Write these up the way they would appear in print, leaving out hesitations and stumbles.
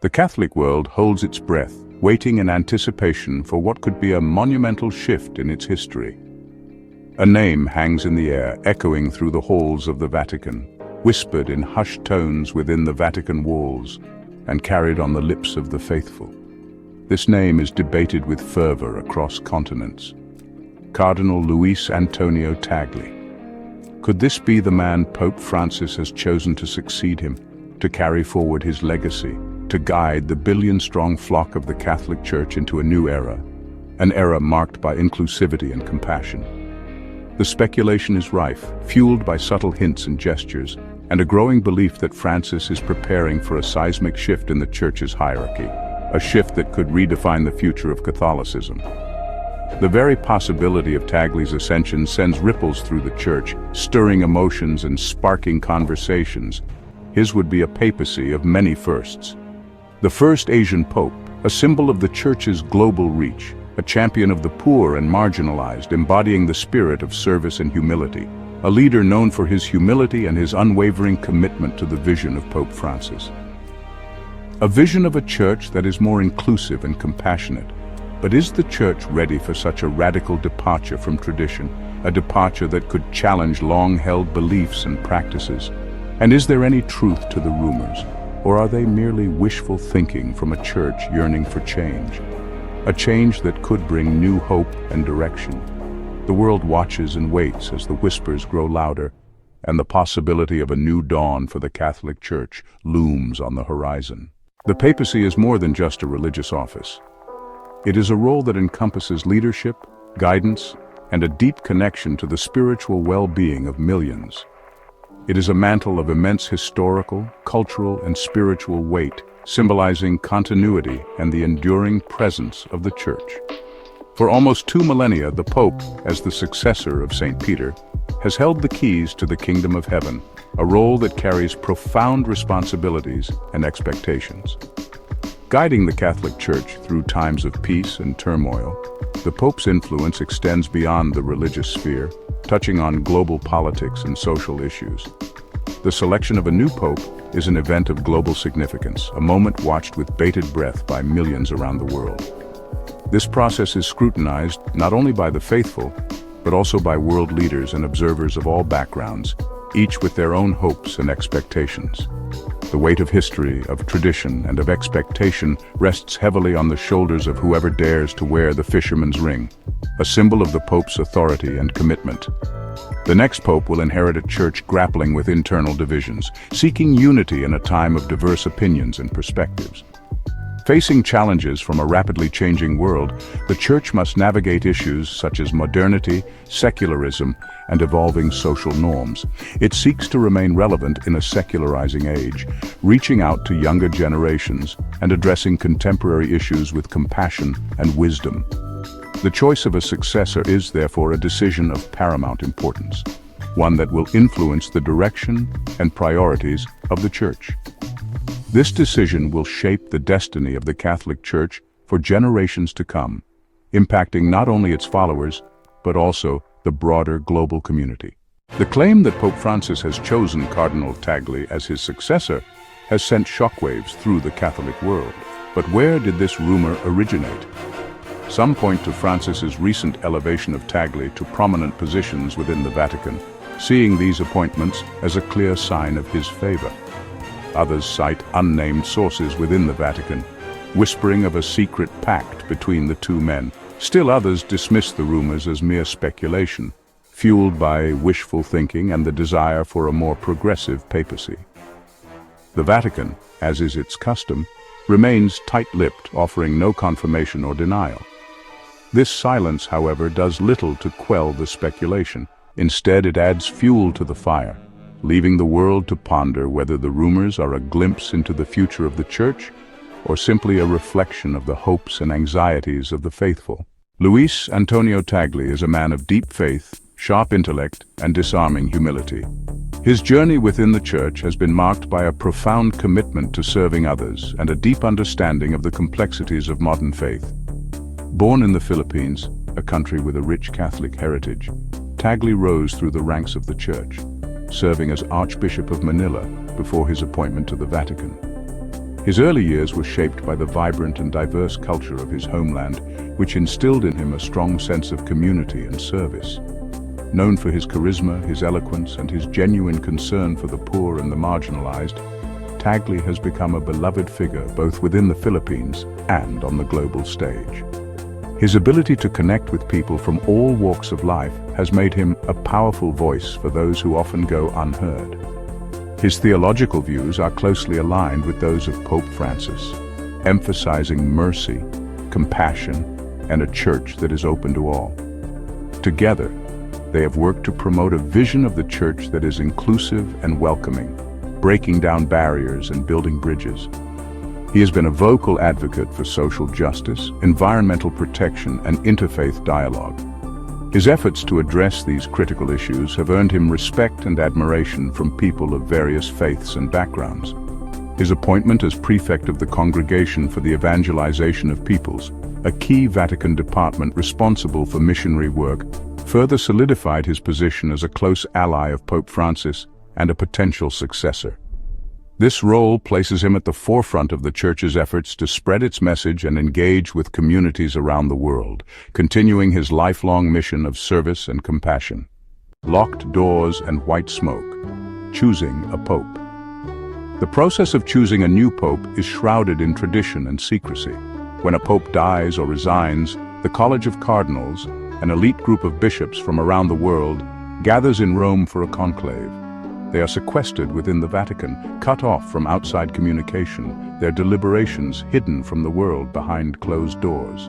The Catholic world holds its breath, waiting in anticipation for what could be a monumental shift in its history. A name hangs in the air, echoing through the halls of the Vatican, whispered in hushed tones within the Vatican walls, and carried on the lips of the faithful. This name is debated with fervor across continents. Cardinal Luis Antonio Tagle. Could this be the man Pope Francis has chosen to succeed him, to carry forward his legacy, to guide the billion-strong flock of the Catholic Church into a new era, an era marked by inclusivity and compassion? The speculation is rife, fueled by subtle hints and gestures, and a growing belief that Francis is preparing for a seismic shift in the Church's hierarchy, a shift that could redefine the future of Catholicism. The very possibility of Tagle's ascension sends ripples through the Church, stirring emotions and sparking conversations. His would be a papacy of many firsts. The first Asian pope, a symbol of the Church's global reach, a champion of the poor and marginalized, embodying the spirit of service and humility, a leader known for his humility and his unwavering commitment to the vision of Pope Francis. A vision of a church that is more inclusive and compassionate. But is the Church ready for such a radical departure from tradition, a departure that could challenge long-held beliefs and practices? And is there any truth to the rumors? Or are they merely wishful thinking from a church yearning for change? A change that could bring new hope and direction. The world watches and waits as the whispers grow louder, and the possibility of a new dawn for the Catholic Church looms on the horizon. The papacy is more than just a religious office. It is a role that encompasses leadership, guidance, and a deep connection to the spiritual well-being of millions. It is a mantle of immense historical, cultural, and spiritual weight, symbolizing continuity and the enduring presence of the Church. For almost 2 millennia, the Pope, as the successor of St. Peter, has held the keys to the Kingdom of Heaven, a role that carries profound responsibilities and expectations. Guiding the Catholic Church through times of peace and turmoil, the Pope's influence extends beyond the religious sphere, touching on global politics and social issues. The selection of a new Pope is an event of global significance, a moment watched with bated breath by millions around the world. This process is scrutinized not only by the faithful, but also by world leaders and observers of all backgrounds, each with their own hopes and expectations. The weight of history, of tradition, and of expectation rests heavily on the shoulders of whoever dares to wear the fisherman's ring, a symbol of the Pope's authority and commitment. The next Pope will inherit a church grappling with internal divisions, seeking unity in a time of diverse opinions and perspectives. Facing challenges from a rapidly changing world, the Church must navigate issues such as modernity, secularism, and evolving social norms. It seeks to remain relevant in a secularizing age, reaching out to younger generations and addressing contemporary issues with compassion and wisdom. The choice of a successor is, therefore, a decision of paramount importance, one that will influence the direction and priorities of the Church. This decision will shape the destiny of the Catholic Church for generations to come, impacting not only its followers, but also the broader global community. The claim that Pope Francis has chosen Cardinal Tagle as his successor has sent shockwaves through the Catholic world. But where did this rumor originate? Some point to Francis's recent elevation of Tagle to prominent positions within the Vatican, seeing these appointments as a clear sign of his favor. Others cite unnamed sources within the Vatican, whispering of a secret pact between the two men. Still others dismiss the rumors as mere speculation, fueled by wishful thinking and the desire for a more progressive papacy. The Vatican, as is its custom, remains tight-lipped, offering no confirmation or denial. This silence, however, does little to quell the speculation. Instead, it adds fuel to the fire, leaving the world to ponder whether the rumors are a glimpse into the future of the Church or simply a reflection of the hopes and anxieties of the faithful. Luis Antonio Tagle is a man of deep faith, sharp intellect, and disarming humility. His journey within the Church has been marked by a profound commitment to serving others and a deep understanding of the complexities of modern faith. Born in the Philippines, a country with a rich Catholic heritage, Tagle rose through the ranks of the Church, serving as Archbishop of Manila before his appointment to the Vatican. His early years were shaped by the vibrant and diverse culture of his homeland, which instilled in him a strong sense of community and service. Known for his charisma, his eloquence, and his genuine concern for the poor and the marginalized, Tagle has become a beloved figure both within the Philippines and on the global stage. His ability to connect with people from all walks of life has made him a powerful voice for those who often go unheard. His theological views are closely aligned with those of Pope Francis, emphasizing mercy, compassion, and a church that is open to all. Together, they have worked to promote a vision of the church that is inclusive and welcoming, breaking down barriers and building bridges. He has been a vocal advocate for social justice, environmental protection, and interfaith dialogue. His efforts to address these critical issues have earned him respect and admiration from people of various faiths and backgrounds. His appointment as prefect of the Congregation for the Evangelization of Peoples, a key Vatican department responsible for missionary work, further solidified his position as a close ally of Pope Francis and a potential successor. This role places him at the forefront of the Church's efforts to spread its message and engage with communities around the world, continuing his lifelong mission of service and compassion. Locked doors and white smoke. Choosing a pope. The process of choosing a new pope is shrouded in tradition and secrecy. When a pope dies or resigns, the College of Cardinals, an elite group of bishops from around the world, gathers in Rome for a conclave. They are sequestered within the Vatican, cut off from outside communication, their deliberations hidden from the world behind closed doors.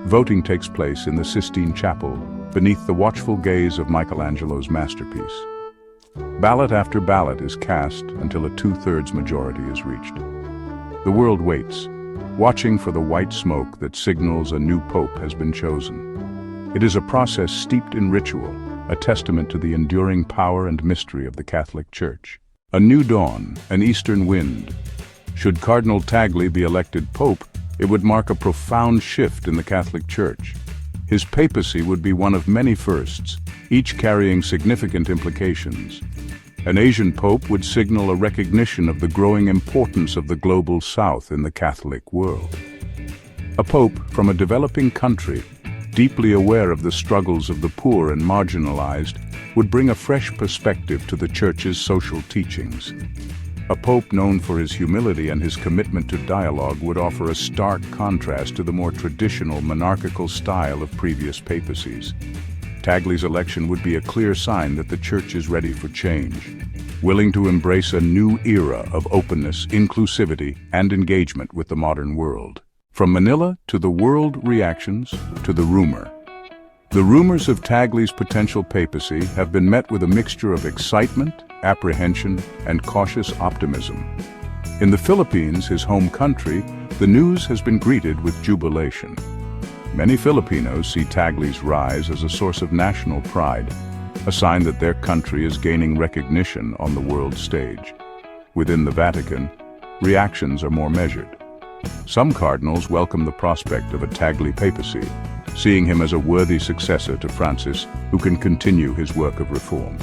Voting takes place in the Sistine Chapel, beneath the watchful gaze of Michelangelo's masterpiece. Ballot after ballot is cast until a 2/3 majority is reached. The world waits, watching for the white smoke that signals a new pope has been chosen. It is a process steeped in ritual, a testament to the enduring power and mystery of the Catholic Church. A new dawn, an eastern wind. Should Cardinal Tagle be elected pope, it would mark a profound shift in the Catholic Church. His papacy would be one of many firsts, each carrying significant implications. An Asian pope would signal a recognition of the growing importance of the global South in the Catholic world. A pope from a developing country, deeply aware of the struggles of the poor and marginalized, would bring a fresh perspective to the Church's social teachings. A pope known for his humility and his commitment to dialogue would offer a stark contrast to the more traditional monarchical style of previous papacies. Tagle's election would be a clear sign that the Church is ready for change, willing to embrace a new era of openness, inclusivity, and engagement with the modern world. From Manila to the world reactions to the rumor. The rumors of Tagle's potential papacy have been met with a mixture of excitement, apprehension, and cautious optimism. In the Philippines, his home country, the news has been greeted with jubilation. Many Filipinos see Tagle's rise as a source of national pride, a sign that their country is gaining recognition on the world stage. Within the Vatican, reactions are more measured. Some cardinals welcome the prospect of a Tagle papacy, seeing him as a worthy successor to Francis who can continue his work of reform.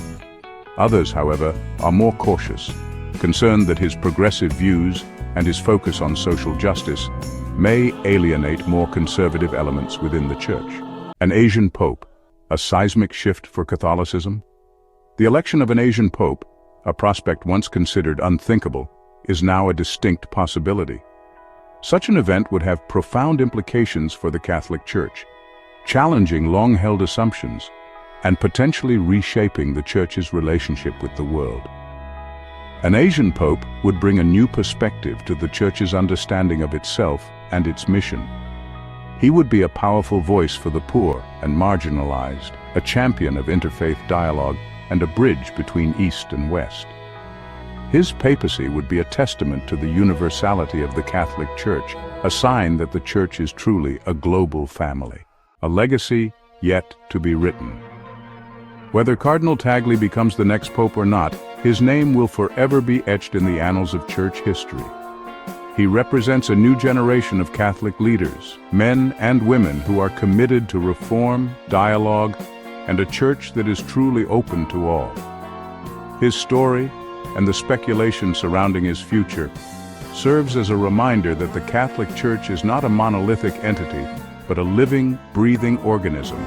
Others, however, are more cautious, concerned that his progressive views and his focus on social justice may alienate more conservative elements within the Church. An Asian pope, a seismic shift for Catholicism? The election of an Asian pope, a prospect once considered unthinkable, is now a distinct possibility. Such an event would have profound implications for the Catholic Church, challenging long-held assumptions and potentially reshaping the Church's relationship with the world. An Asian pope would bring a new perspective to the Church's understanding of itself and its mission. He would be a powerful voice for the poor and marginalized, a champion of interfaith dialogue, and a bridge between East and West. His papacy would be a testament to the universality of the Catholic Church, a sign that the Church is truly a global family, a legacy yet to be written. Whether Cardinal Tagle becomes the next pope or not, his name will forever be etched in the annals of Church history. He represents a new generation of Catholic leaders, men and women who are committed to reform, dialogue, and a Church that is truly open to all. His story, and the speculation surrounding his future, serves as a reminder that the Catholic Church is not a monolithic entity, but a living, breathing organism,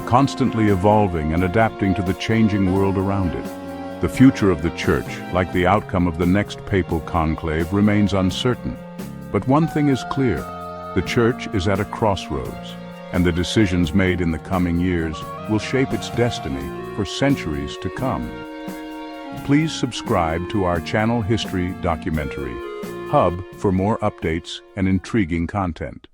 constantly evolving and adapting to the changing world around it. The future of the Church, like the outcome of the next papal conclave, remains uncertain. But one thing is clear: the Church is at a crossroads, and the decisions made in the coming years will shape its destiny for centuries to come. Please subscribe to our channel History Documentary Hub for more updates and intriguing content.